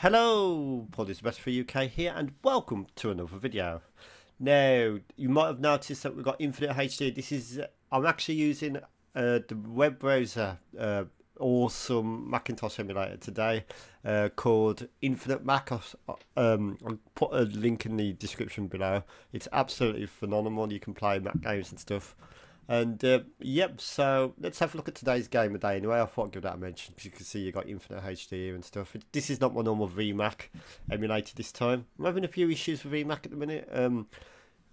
Hello, Paul Best for UK here, and welcome to another video. Now, you might have noticed that we've got Infinite HD. I'm actually using the web browser, awesome Macintosh emulator today, called Infinite Mac. I'll put a link in the description below. It's absolutely phenomenal. You can play Mac games and stuff. And yep, so let's have a look at today's game of day anyway. I thought I'd give that a mention because you can see you got Infinite HD here and stuff. This is not my normal VMAC emulator this time. I'm having a few issues with VMAC at the minute,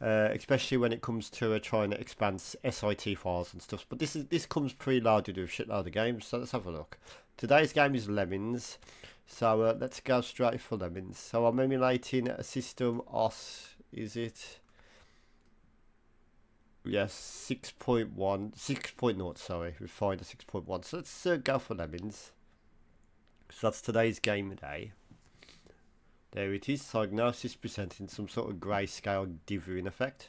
especially when it comes to trying to expand SIT files and stuff. But this comes preloaded with a shitload of games, so let's have a look. Today's game is Lemmings, so let's go straight for Lemmings. So I'm emulating a system OS, is it? Yes, 6.0, sorry, refined to 6.1. So let's go for Lemmings. So that's today's game day. There it is, Diagnosis presenting some sort of grayscale dithering effect.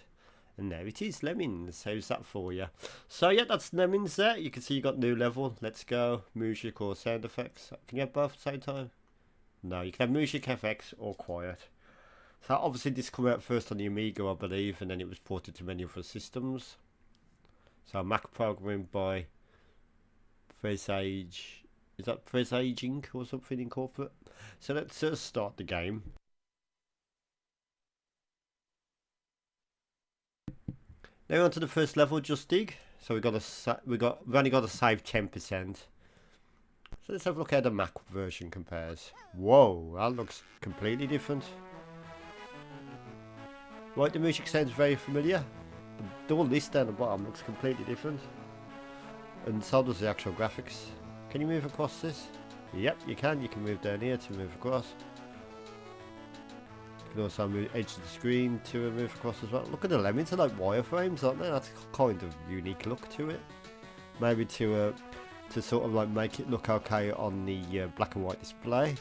And there it is, Lemmings. How's that for you? So yeah, that's Lemmings there. You can see you got new level. Let's go, music or sound effects. Can you have both at the same time? No, you can have music, FX or quiet. So obviously this came out first on the Amiga, I believe, and then it was ported to many other systems. So Mac programming by Presage, is that Presage Inc. or something in corporate? So let's start the game. Now on to the first level, Just Dig. So we've only got to save 10%. So let's have a look how the Mac version compares. Whoa, that looks completely different. Right, the music sounds very familiar. The whole list down the bottom looks completely different. And so does the actual graphics. Can you move across this? Yep, you can. You can move down here to move across. You can also move edge of the screen to move across as well. Look at the Lemmings, they're like wireframes, aren't they? That's kind of unique look to it. Maybe to sort of like make it look okay on the black and white display.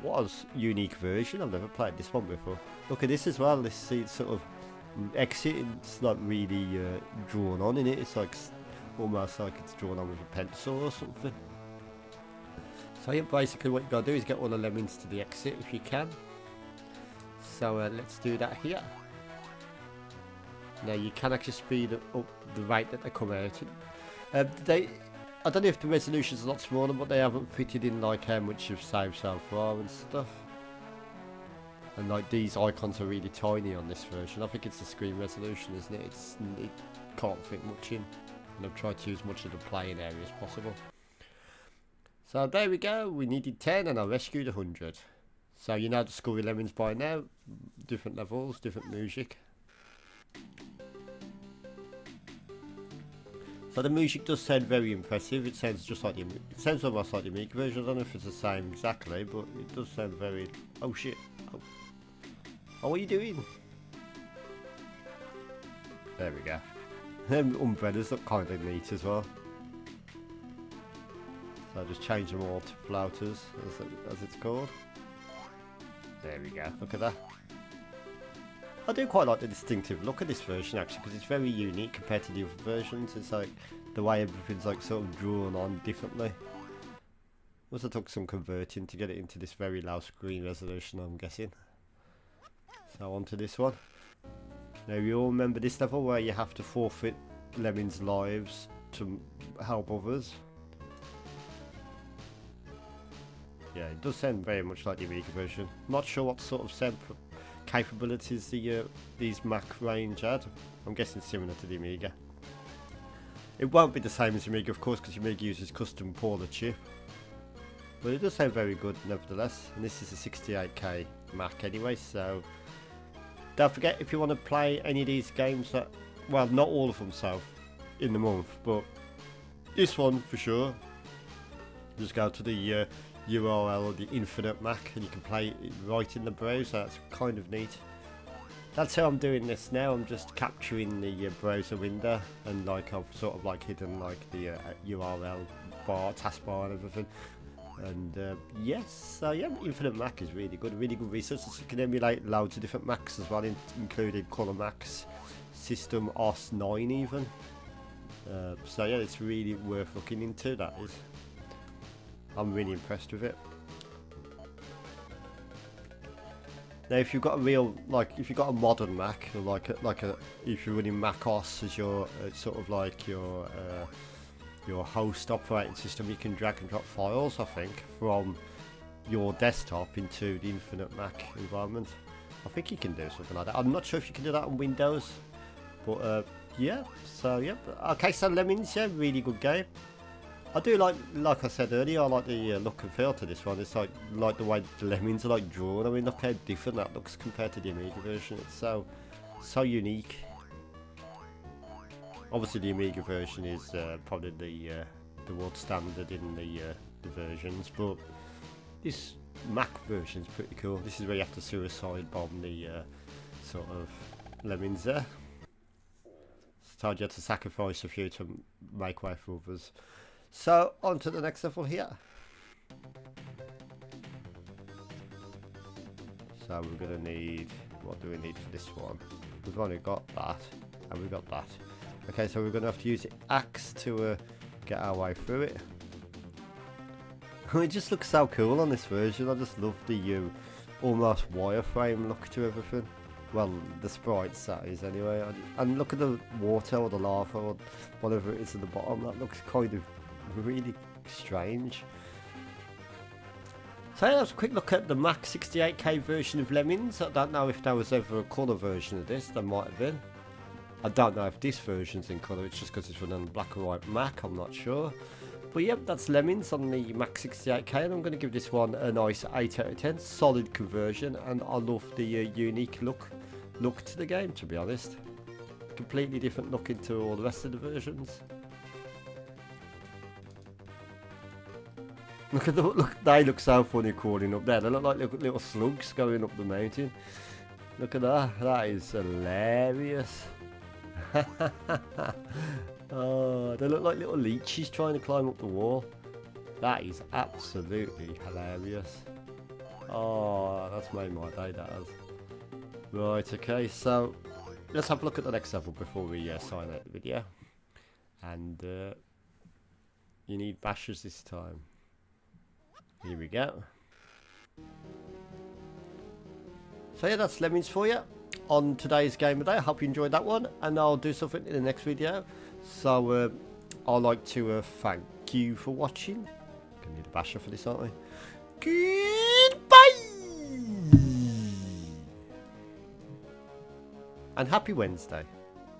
What a unique version. I've never played this one before. Look at this as well. This sort of exit. It's like really drawn on in it. It's like almost like it's drawn on with a pencil or something. So yeah, basically what you gotta do is get all the Lemmings to the exit if you can. So let's do that here. Now you can actually speed up the rate that they come out. I don't know if the resolution's a lot smaller, but they haven't fitted in like how much you've saved so far and stuff. And like these icons are really tiny on this version. I think it's the screen resolution, isn't it? It can't fit much in. And I've tried to use much of the playing area as possible. So there we go. We needed 10 and I rescued 100. So you know the score with Lemmings by now. Different levels, different music. So the music does sound very impressive. It sounds just like it sounds almost like the Amiga version. I don't know if it's the same exactly, but it does sound very. Oh shit! Oh, what are you doing? There we go. Them umbrellas look kind of neat as well. So I just change them all to flouters, as it's called. There we go. Look at that. I do quite like the distinctive look of this version actually, because it's very unique compared to the other versions. It's like the way everything's like sort of drawn on differently. Also took some converting to get it into this very low screen resolution, I'm guessing. So on to this one. Now you all remember this level where you have to forfeit Lemmings' lives to help others. Yeah, it does sound very much like the Amiga version. Not sure what sort of sound capabilities these Mac range had. I'm guessing similar to the Amiga. It won't be the same as the Amiga, of course, because the Amiga uses custom Paula chip. But it does sound very good nevertheless. And this is a 68K Mac anyway, so don't forget, if you want to play any of these games that, well, not all of them in the month, but this one for sure, just go to the URL of the Infinite Mac and you can play it right in the browser. That's kind of neat. That's how I'm doing this now. I'm just capturing the browser window, and like I've sort of like hidden like the URL bar, taskbar and everything. And yes, so yeah, Infinite Mac is really good research. You can emulate loads of different Macs as well, including Color Macs, System OS 9 even. So yeah, it's really worth looking into, that is. I'm really impressed with it. Now, if you've got a real, like, if you've got a modern Mac, or if you're running Mac OS as your sort of like your host operating system, you can drag and drop files, I think, from your desktop into the Infinite Mac environment. I think you can do something like that. I'm not sure if you can do that on Windows, but yeah. So yeah, okay. So Lemmings, yeah, really good game. I do like I said earlier, I like the look and feel to this one. It's like the way the Lemmings are like drawn. I mean, look how different that looks compared to the Amiga version. It's so unique. Obviously, the Amiga version is probably the world standard in the versions, but this Mac version is pretty cool. This is where you have to suicide bomb the sort of Lemmings there. So you have to sacrifice a few to make way for others. So, on to the next level here. So we're going to need, what do we need for this one? We've only got that, and we've got that. Okay, so we're going to have to use the axe to get our way through it. It just looks so cool on this version. I just love the almost wireframe look to everything. Well, the sprites, that is, anyway. And look at the water or the lava or whatever it is at the bottom. That looks kind of really strange. So let's have a quick look at the Mac 68K version of Lemmings. I don't know if there was ever a colour version of this. There might have been. I don't know if this version's in colour. It's just because it's running on black and white Mac. I'm not sure. But yep, that's Lemmings on the Mac 68K, and I'm going to give this one a nice 8 out of 10. Solid conversion, and I love the unique look to the game, to be honest. Completely different looking to all the rest of the versions. Look, they look so funny crawling up there. They look like little slugs going up the mountain. Look at that. That is hilarious. Oh, they look like little leeches trying to climb up the wall. That is absolutely hilarious. Oh, that's made my day, that has. Right, okay, so let's have a look at the next level before we sign out the video. And you need bashers this time. Here we go. So yeah, that's Lemmings for you on today's game of the day. I hope you enjoyed that one, and I'll do something in the next video. So I'd like to thank you for watching. Gonna need a basher for this, aren't we? Goodbye! And happy Wednesday.